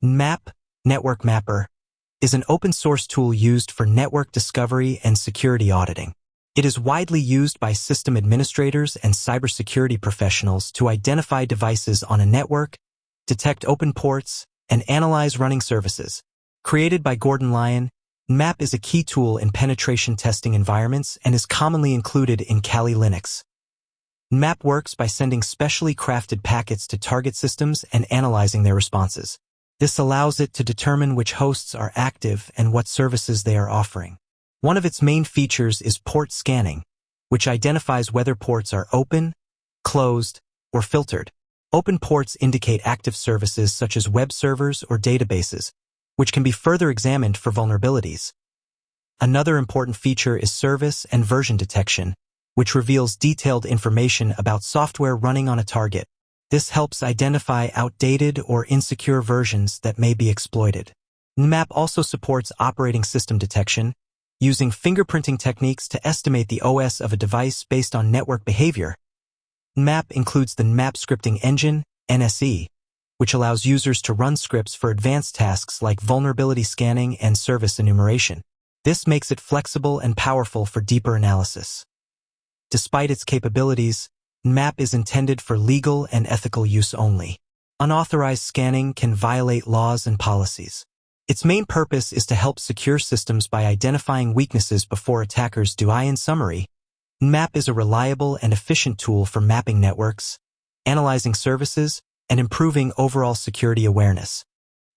Nmap, Network Mapper, is an open-source tool used for network discovery and security auditing. It is widely used by system administrators and cybersecurity professionals to identify devices on a network, detect open ports, and analyze running services. Created by Gordon Lyon, Nmap is a key tool in penetration testing environments and is commonly included in Kali Linux. Nmap works by sending specially crafted packets to target systems and analyzing their responses. This allows it to determine which hosts are active and what services they are offering. One of its main features is port scanning, which identifies whether ports are open, closed, or filtered. Open ports indicate active services such as web servers or databases, which can be further examined for vulnerabilities. Another important feature is service and version detection, which reveals detailed information about software running on a target. This helps identify outdated or insecure versions that may be exploited. Nmap also supports operating system detection, using fingerprinting techniques to estimate the OS of a device based on network behavior. Nmap includes the Nmap scripting engine, NSE, which allows users to run scripts for advanced tasks like vulnerability scanning and service enumeration. This makes it flexible and powerful for deeper analysis. Despite its capabilities, Nmap is intended for legal and ethical use only. Unauthorized scanning can violate laws and policies. Its main purpose is to help secure systems by identifying weaknesses before attackers do. In summary, Nmap is a reliable and efficient tool for mapping networks, analyzing services, and improving overall security awareness.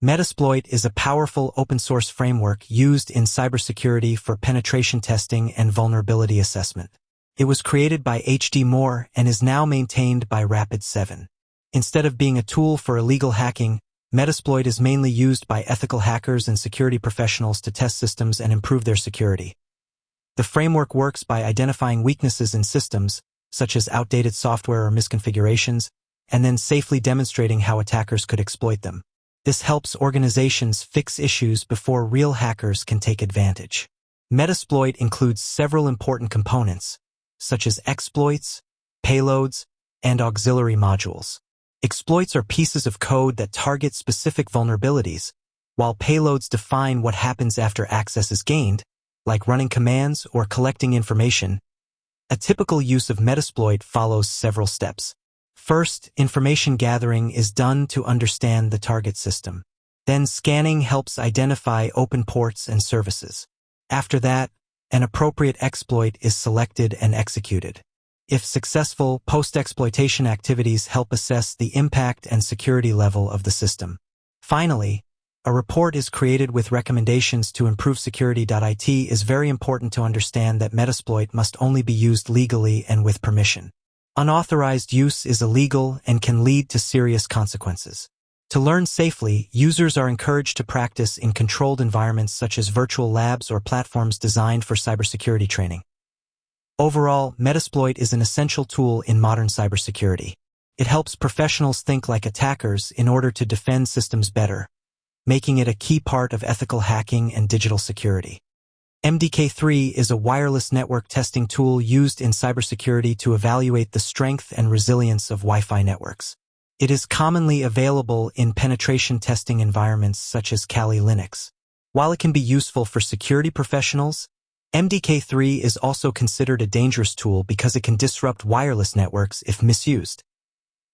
Metasploit is a powerful open-source framework used in cybersecurity for penetration testing and vulnerability assessment. It was created by H.D. Moore and is now maintained by Rapid7. Instead of being a tool for illegal hacking, Metasploit is mainly used by ethical hackers and security professionals to test systems and improve their security. The framework works by identifying weaknesses in systems, such as outdated software or misconfigurations, and then safely demonstrating how attackers could exploit them. This helps organizations fix issues before real hackers can take advantage. Metasploit includes several important components, such as exploits, payloads, and auxiliary modules. Exploits are pieces of code that target specific vulnerabilities, while payloads define what happens after access is gained, like running commands or collecting information. A typical use of Metasploit follows several steps. First, information gathering is done to understand the target system. Then scanning helps identify open ports and services. After that, an appropriate exploit is selected and executed. If successful, post-exploitation activities help assess the impact and security level of the system. Finally, a report is created with recommendations to improve security. It is very important to understand that Metasploit must only be used legally and with permission. Unauthorized use is illegal and can lead to serious consequences. To learn safely, users are encouraged to practice in controlled environments such as virtual labs or platforms designed for cybersecurity training. Overall, Metasploit is an essential tool in modern cybersecurity. It helps professionals think like attackers in order to defend systems better, making it a key part of ethical hacking and digital security. MDK3 is a wireless network testing tool used in cybersecurity to evaluate the strength and resilience of Wi-Fi networks. It is commonly available in penetration testing environments such as Kali Linux. While it can be useful for security professionals, MDK3 is also considered a dangerous tool because it can disrupt wireless networks if misused.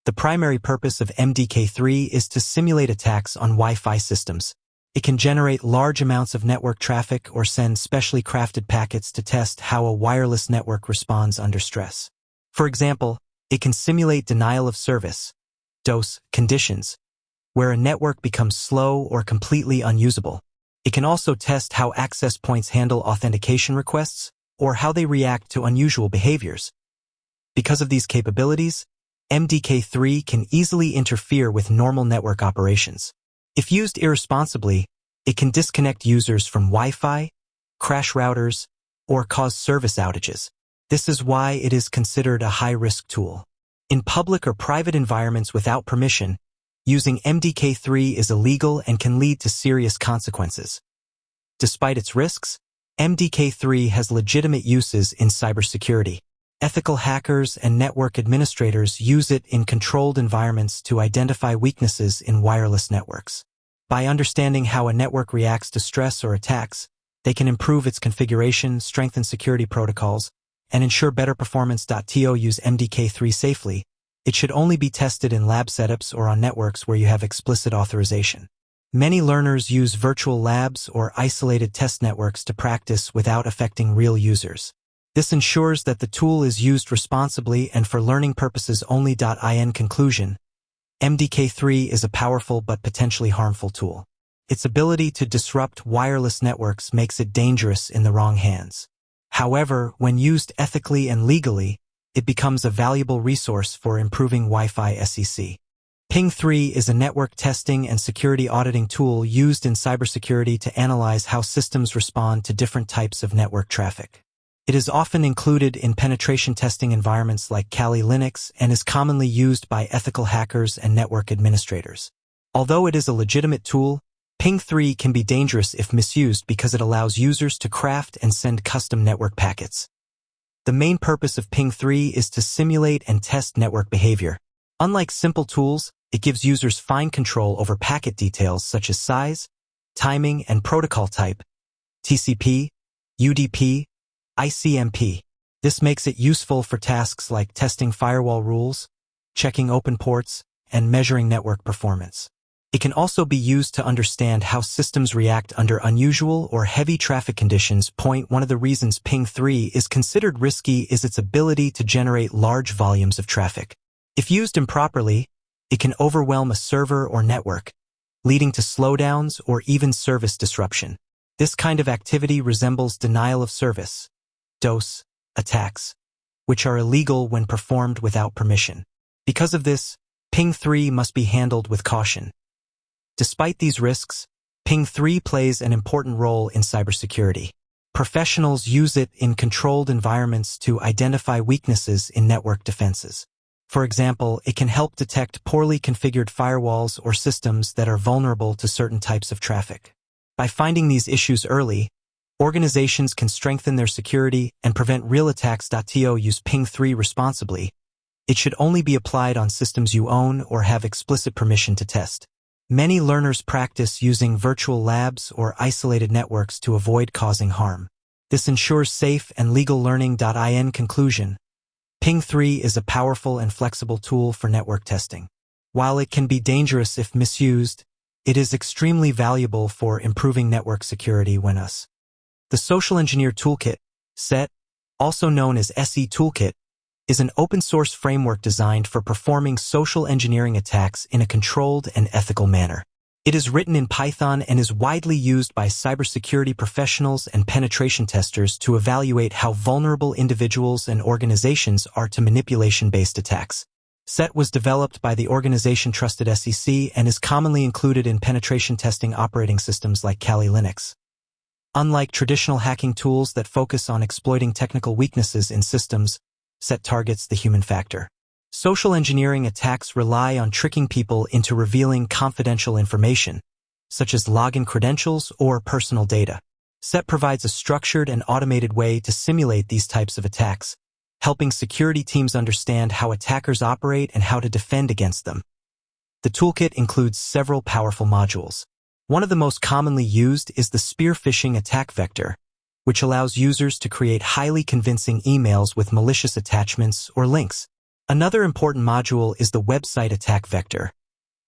The primary purpose of MDK3 is to simulate attacks on Wi-Fi systems. It can generate large amounts of network traffic or send specially crafted packets to test how a wireless network responds under stress. For example, it can simulate denial of service, DOS, conditions, where a network becomes slow or completely unusable. It can also test how access points handle authentication requests or how they react to unusual behaviors. Because of these capabilities, MDK3 can easily interfere with normal network operations. If used irresponsibly, it can disconnect users from Wi-Fi, crash routers, or cause service outages. This is why it is considered a high-risk tool. In public or private environments without permission, using MDK3 is illegal and can lead to serious consequences. Despite its risks, MDK3 has legitimate uses in cybersecurity. Ethical hackers and network administrators use it in controlled environments to identify weaknesses in wireless networks. By understanding how a network reacts to stress or attacks, they can improve its configuration, strengthen security protocols, and ensure better performance. To use MDK3 safely, it should only be tested in lab setups or on networks where you have explicit authorization. Many learners use virtual labs or isolated test networks to practice without affecting real users. This ensures that the tool is used responsibly and for learning purposes only. In conclusion, MDK3 is a powerful but potentially harmful tool. Its ability to disrupt wireless networks makes it dangerous in the wrong hands. However, when used ethically and legally, it becomes a valuable resource for improving Wi-Fi SEC. Ping3 is a network testing and security auditing tool used in cybersecurity to analyze how systems respond to different types of network traffic. It is often included in penetration testing environments like Kali Linux and is commonly used by ethical hackers and network administrators. Although it is a legitimate tool, Ping3 can be dangerous if misused because it allows users to craft and send custom network packets. The main purpose of Ping3 is to simulate and test network behavior. Unlike simple tools, it gives users fine control over packet details such as size, timing, and protocol type, TCP, UDP, ICMP. This makes it useful for tasks like testing firewall rules, checking open ports, and measuring network performance. It can also be used to understand how systems react under unusual or heavy traffic conditions. One of the reasons Ping3 is considered risky is its ability to generate large volumes of traffic. If used improperly, it can overwhelm a server or network, leading to slowdowns or even service disruption. This kind of activity resembles denial of service, DoS, attacks, which are illegal when performed without permission. Because of this, Ping3 must be handled with caution. Despite these risks, Ping3 plays an important role in cybersecurity. Professionals use it in controlled environments to identify weaknesses in network defenses. For example, it can help detect poorly configured firewalls or systems that are vulnerable to certain types of traffic. By finding these issues early, organizations can strengthen their security and prevent real attacks. To use Ping3 responsibly, it should only be applied on systems you own or have explicit permission to test. Many learners practice using virtual labs or isolated networks to avoid causing harm. This ensures safe and legal learning. In conclusion, Ping3 is a powerful and flexible tool for network testing. While it can be dangerous if misused, it is extremely valuable for improving network security when used. The Social Engineer Toolkit, SET, also known as SEToolkit, is an open-source framework designed for performing social engineering attacks in a controlled and ethical manner. It is written in Python and is widely used by cybersecurity professionals and penetration testers to evaluate how vulnerable individuals and organizations are to manipulation-based attacks. SET was developed by the organization Trusted SEC and is commonly included in penetration testing operating systems like Kali Linux. Unlike traditional hacking tools that focus on exploiting technical weaknesses in systems, SET targets the human factor. Social engineering attacks rely on tricking people into revealing confidential information, such as login credentials or personal data. SET provides a structured and automated way to simulate these types of attacks, helping security teams understand how attackers operate and how to defend against them. The toolkit includes several powerful modules. One of the most commonly used is the spear phishing attack vector, which allows users to create highly convincing emails with malicious attachments or links. Another important module is the website attack vector,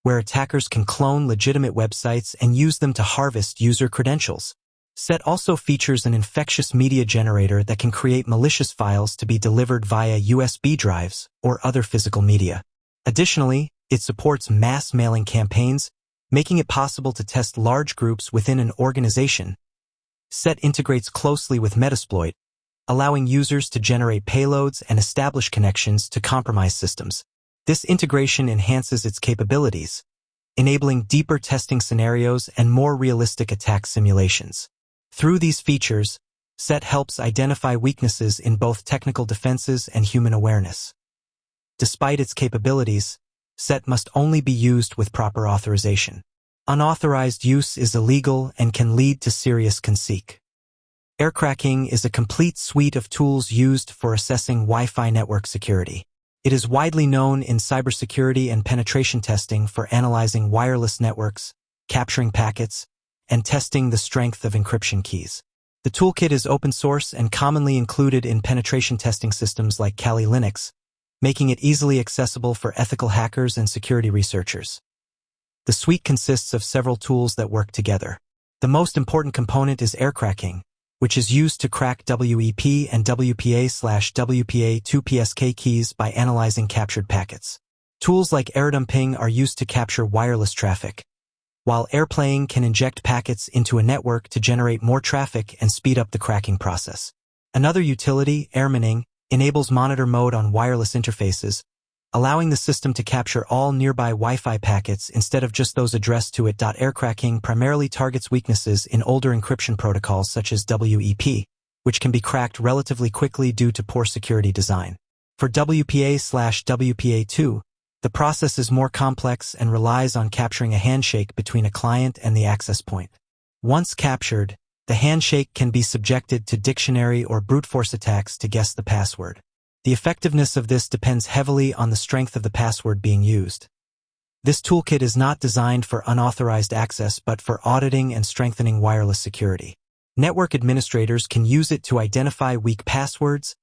where attackers can clone legitimate websites and use them to harvest user credentials. SET also features an infectious media generator that can create malicious files to be delivered via USB drives or other physical media. Additionally, it supports mass mailing campaigns, making it possible to test large groups within an organization. SET integrates closely with Metasploit, allowing users to generate payloads and establish connections to compromised systems. This integration enhances its capabilities, enabling deeper testing scenarios and more realistic attack simulations. Through these features, SET helps identify weaknesses in both technical defenses and human awareness. Despite its capabilities, SET must only be used with proper authorization. Unauthorized use is illegal and can lead to serious consequences. Aircrack-ng is a complete suite of tools used for assessing Wi-Fi network security. It is widely known in cybersecurity and penetration testing for analyzing wireless networks, capturing packets, and testing the strength of encryption keys. The toolkit is open source and commonly included in penetration testing systems like Kali Linux, making it easily accessible for ethical hackers and security researchers. The suite consists of several tools that work together. The most important component is Aircrack-ng, which is used to crack WEP and WPA/WPA2 PSK keys by analyzing captured packets. Tools like Aircrack-ng are used to capture wireless traffic, while Airplay-ng can inject packets into a network to generate more traffic and speed up the cracking process. Another utility, Aircrack-ng, enables monitor mode on wireless interfaces, allowing the system to capture all nearby Wi-Fi packets instead of just those addressed to it. Aircrack-ng primarily targets weaknesses in older encryption protocols such as WEP, which can be cracked relatively quickly due to poor security design. For WPA/WPA2, the process is more complex and relies on capturing a handshake between a client and the access point. Once captured, the handshake can be subjected to dictionary or brute force attacks to guess the password. The effectiveness of this depends heavily on the strength of the password being used. This toolkit is not designed for unauthorized access but for auditing and strengthening wireless security. Network administrators can use it to identify weak passwords,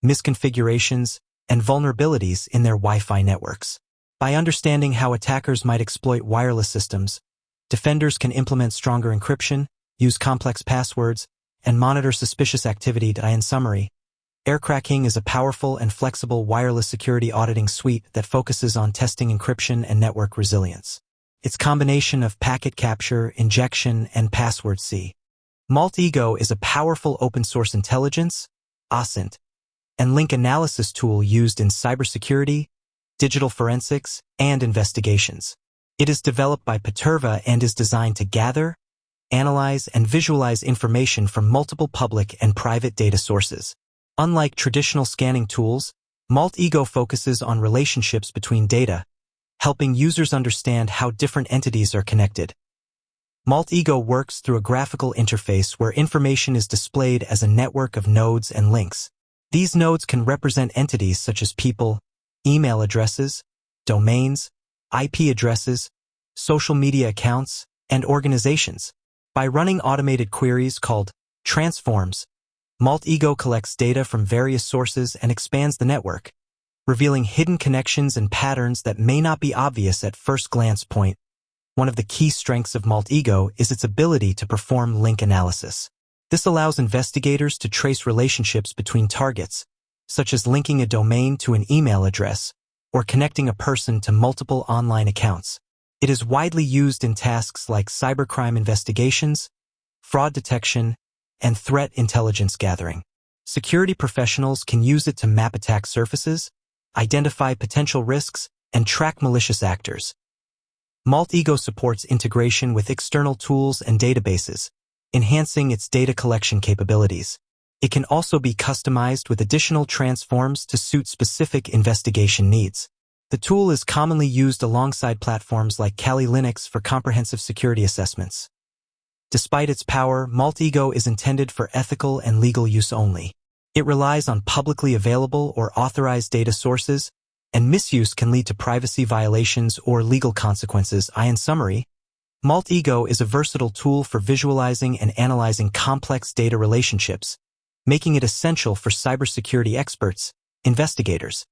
misconfigurations, and vulnerabilities in their Wi-Fi networks. By understanding how attackers might exploit wireless systems, defenders can implement stronger encryption, use complex passwords, and monitor suspicious activity. In summary, Aircrack-ng is a powerful and flexible wireless security auditing suite that focuses on testing encryption and network resilience. Its combination of packet capture, injection, and password C. Maltego is a powerful open-source intelligence, OSINT, and link analysis tool used in cybersecurity, digital forensics, and investigations. It is developed by Perturva and is designed to gather, analyze, and visualize information from multiple public and private data sources. Unlike traditional scanning tools, Maltego focuses on relationships between data, helping users understand how different entities are connected. Maltego works through a graphical interface where information is displayed as a network of nodes and links. These nodes can represent entities such as people, email addresses, domains, IP addresses, social media accounts, and organizations. By running automated queries called transforms, Maltego collects data from various sources and expands the network, revealing hidden connections and patterns that may not be obvious at first glance point. One of the key strengths of Maltego is its ability to perform link analysis. This allows investigators to trace relationships between targets, such as linking a domain to an email address or connecting a person to multiple online accounts. It is widely used in tasks like cybercrime investigations, fraud detection, and threat intelligence gathering. Security professionals can use it to map attack surfaces, identify potential risks, and track malicious actors. Maltego supports integration with external tools and databases, enhancing its data collection capabilities. It can also be customized with additional transforms to suit specific investigation needs. The tool is commonly used alongside platforms like Kali Linux for comprehensive security assessments. Despite its power, Maltego is intended for ethical and legal use only. It relies on publicly available or authorized data sources, and misuse can lead to privacy violations or legal consequences. In summary, Maltego is a versatile tool for visualizing and analyzing complex data relationships, making it essential for cybersecurity experts, investigators,